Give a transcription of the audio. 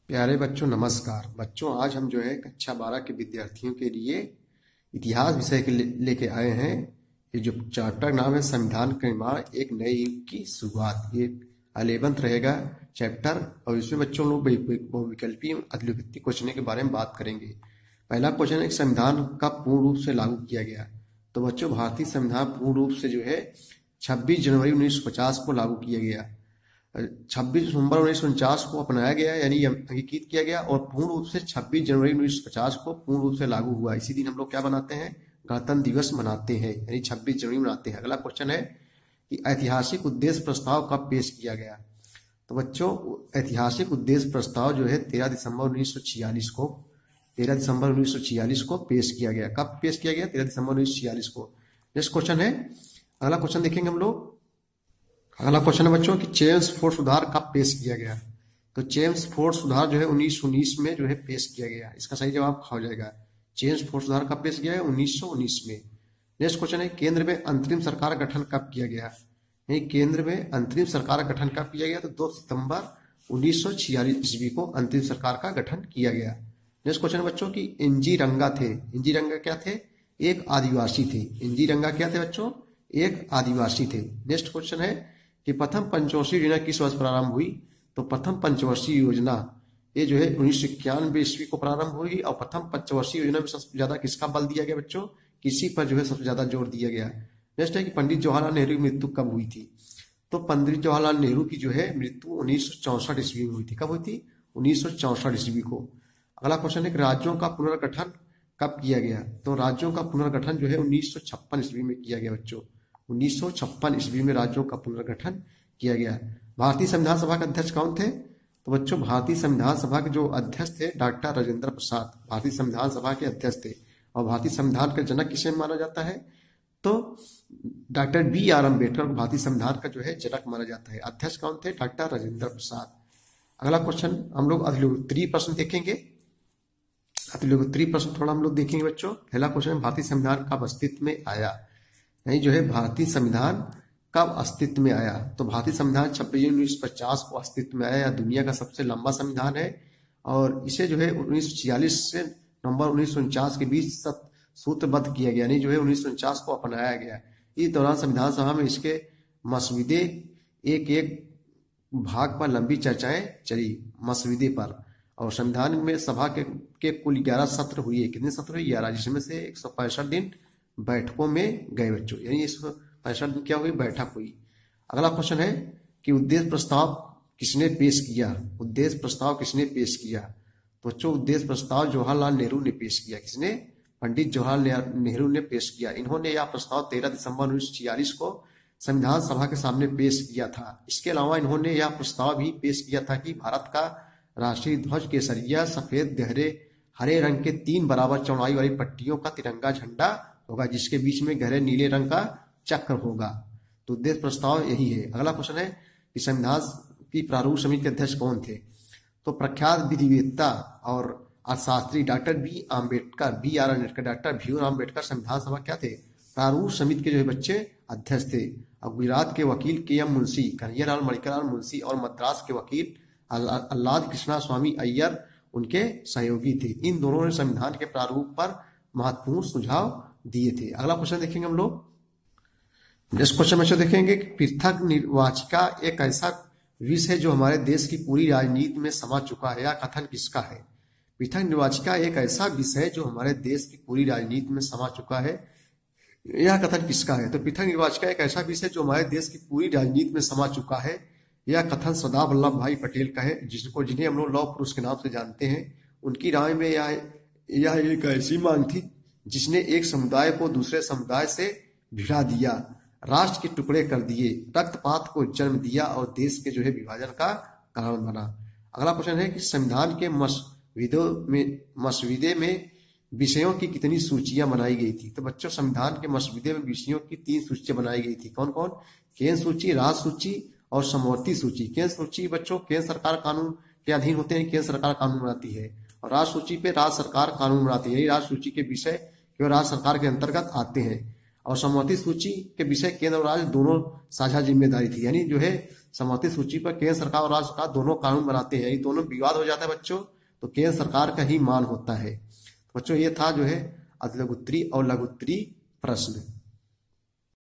प्यारे बच्चों नमस्कार। बच्चों आज हम कक्षा 12 के विद्यार्थियों के लिए इतिहास विषय के लेके आए हैं। ये जो चैप्टर नाम है संविधान का निर्माण, एक नए युग की शुरुआत। ये 11th रहेगा चैप्टर और इसमें बच्चों लोग बहुविकल्पी अतिलिखित क्वेश्चन के बारे में बात करेंगे। पहला क्वेश्चन है संविधान कब पूर्ण रूप से लागू किया गया। तो बच्चों भारतीय संविधान पूर्ण रूप से 26 जनवरी 1950 को लागू किया गया। 26 दिसंबर 1949 को अपनाया गया यानी अंगीकृत किया गया और पूर्ण रूप से 26 जनवरी 1950 को पूर्ण रूप से लागू हुआ। इसी दिन हम लोग क्या बनाते हैं, गणतंत्र दिवस मनाते हैं यानी 26 जनवरी मनाते हैं। अगला क्वेश्चन है कि ऐतिहासिक उद्देश्य प्रस्ताव कब पेश किया गया। तो बच्चों ऐतिहासिक उद्देश्य प्रस्ताव 13 दिसंबर 1946 को 13 दिसंबर 1946 को पेश किया गया। कब पेश किया गया? 13 दिसंबर 1946 को। नेक्स्ट क्वेश्चन है, अगला क्वेश्चन देखेंगे हम लोग। अगला क्वेश्चन है बच्चों कि चेम्सफोर्ड सुधार कब पेश किया गया। तो चेम्सफोर्ड सुधार 1919 में पेश किया गया। इसका सही जवाब हो जाएगा चेम्सफोर्ड सुधार कब पेश किया गया? 1919 में। नेक्स्ट क्वेश्चन है केंद्र में अंतरिम सरकार गठन कब किया गया। नहीं, केंद्र में अंतरिम सरकार गठन कब किया गया? तो 2 सितंबर 1946 ईस्वी को अंतरिम सरकार का गठन किया गया। नेक्स्ट क्वेश्चन है बच्चों की इंजी रंगा थे। इंजी रंगा क्या थे? एक आदिवासी थे। इंजी रंगा क्या थे बच्चों? एक आदिवासी थे। नेक्स्ट क्वेश्चन है कि प्रथम पंचवर्षीय योजना किस वर्ष प्रारंभ हुई। तो प्रथम पंचवर्षीय योजना ये 1991 ईस्वी को प्रारंभ हुई और प्रथम पंचवर्षीय योजना में सबसे ज्यादा किसका बल दिया गया बच्चों? किसी पर सबसे ज्यादा जोर दिया गया। नेक्स्ट है कि पंडित जवाहरलाल नेहरू की मृत्यु कब हुई थी। तो पंडित जवाहरलाल नेहरू की मृत्यु 1964 ईस्वी में हुई थी। कब हुई थी? 1964 ईस्वी को। अगला क्वेश्चन है कि राज्यों का पुनर्गठन कब किया गया। तो राज्यों का पुनर्गठन 1956 ईस्वी में किया गया बच्चों। 1956 ईस्वी में राज्यों का पुनर्गठन किया गया। भारतीय संविधान सभा के अध्यक्ष कौन थे? तो बच्चों भारतीय संविधान सभा के जो अध्यक्ष थे डॉक्टर राजेंद्र प्रसाद भारतीय संविधान सभा के अध्यक्ष थे। और भारतीय संविधान का जनक किसे माना जाता है? तो डॉक्टर BR अम्बेडकर को भारतीय संविधान का जनक माना जाता है। अध्यक्ष कौन थे? डॉक्टर राजेंद्र प्रसाद। अगला क्वेश्चन हम लोग अतिलिखित प्रश्न देखेंगे। अतिलिखित प्रश्न थोड़ा हम लोग देखेंगे बच्चों। पहला क्वेश्चन भारतीय संविधान कब अस्तित्व में आया। नहीं, भारतीय संविधान कब अस्तित्व में आया। तो भारतीय संविधान 26 जनवरी 1950 को अस्तित्व में आया। यह दुनिया का सबसे लंबा संविधान है और इसे 1946 से नवंबर 1949 के बीच सूत्रबद्ध किया गया। यानी 1949 को अपनाया गया। इस दौरान संविधान सभा में इसके मसविदे एक एक भाग पर लंबी चर्चाएं चली मसविदे पर। और संविधान में सभा के कुल 11 सत्र हुए। कितने सत्र हुए? 11, जिसमें से 165 दिन बैठकों में गए बच्चों। यानी 165 दिन क्या हुई? बैठक हुई। अगला क्वेश्चन है कि उद्देश्य प्रस्ताव किसने पेश किया। उद्देश्य प्रस्ताव किसने पेश किया। तो बच्चों उद्देश्य प्रस्ताव जवाहरलाल नेहरू ने पेश किया। किसने? पंडित जवाहरलाल नेहरू ने पेश किया। इन्होंने यह प्रस्ताव 13 दिसंबर 1946 को संविधान सभा के सामने पेश किया था। इसके अलावा इन्होंने यह प्रस्ताव भी पेश किया था कि भारत का राष्ट्रीय ध्वज केसरिया सफेद गहरे हरे रंग के 3 बराबर चौड़ाई वाली पट्टियों का तिरंगा झंडा होगा, जिसके बीच में गहरे नीले रंग का चक्र होगा। तो उद्देश्य प्रस्ताव यही है। अगला क्वेश्चन है कि संविधान की प्रारूप समिति के अध्यक्ष कौन थे। तो प्रख्यात विधिवेत्ता और अर्थशास्त्री doctor BR Ambedkar doctor Bhimrao Ambedkar संविधान सभा क्या थे? प्रारूप समिति के बच्चे अध्यक्ष थे। और गुजरात के वकील KM मुंशी, कन्हैयालाल मणिकरलाल मुंशी और मद्रास के वकील अल्लाद कृष्णा स्वामी अय्यर उनके सहयोगी थे। इन दोनों ने संविधान के प्रारूप पर महत्वपूर्ण सुझाव दिए थे। अगला क्वेश्चन देखेंगे हम लोग। नेक्स्ट क्वेश्चन में देखेंगे कि पृथक निर्वाचिका एक ऐसा विषय जो हमारे देश की पूरी राजनीति में समा चुका है। यह कथन किसका है? पृथक निर्वाचिका एक ऐसा विषय जो हमारे देश की पूरी राजनीति में समा चुका है। यह कथन किसका है? तो पृथक निर्वाचिका एक ऐसा विषय जो हमारे देश की पूरी राजनीति में समा चुका है। यह कथन सरदार वल्लभ भाई पटेल का है, जिन्हें हम लोग लौह पुरुष के नाम से जानते हैं। उनकी राय में यह एक ऐसी मांग थी जिसने एक समुदाय को दूसरे समुदाय से भिड़ा दिया, राष्ट्र के टुकड़े कर दिए, रक्तपात को जन्म दिया और देश के विभाजन का कारण बना। अगला क्वेश्चन है कि संविधान के मसविदे में विषयों की कितनी सूचियां बनाई गई थी। तो बच्चों संविधान के मसविदे में विषयों की 3 सूचियां बनाई गई थी। कौन कौन? केंद्र सूची, राज्य सूची और समवर्ती सूची। केंद्र सूची बच्चों केंद्र सरकार कानून के अधीन होते हैं, केंद्र सरकार कानून बनाती है। और राज्य सूची पे राज्य सरकार कानून बनाती है। राज्य सूची के विषय केवल राज्य सरकार के अंतर्गत आते हैं। और समवर्ती सूची के विषय केंद्र और राज्य दोनों साझा जिम्मेदारी थी। यानी समवर्ती सूची पर केंद्र सरकार और राज्य सरकार दोनों कानून बनाते हैं, ये दोनों विवाद हो जाता है बच्चों तो केंद्र सरकार का ही मान होता है। बच्चों ये था जो है अति लघु उत्तरी और लघु उत्तरी प्रश्न।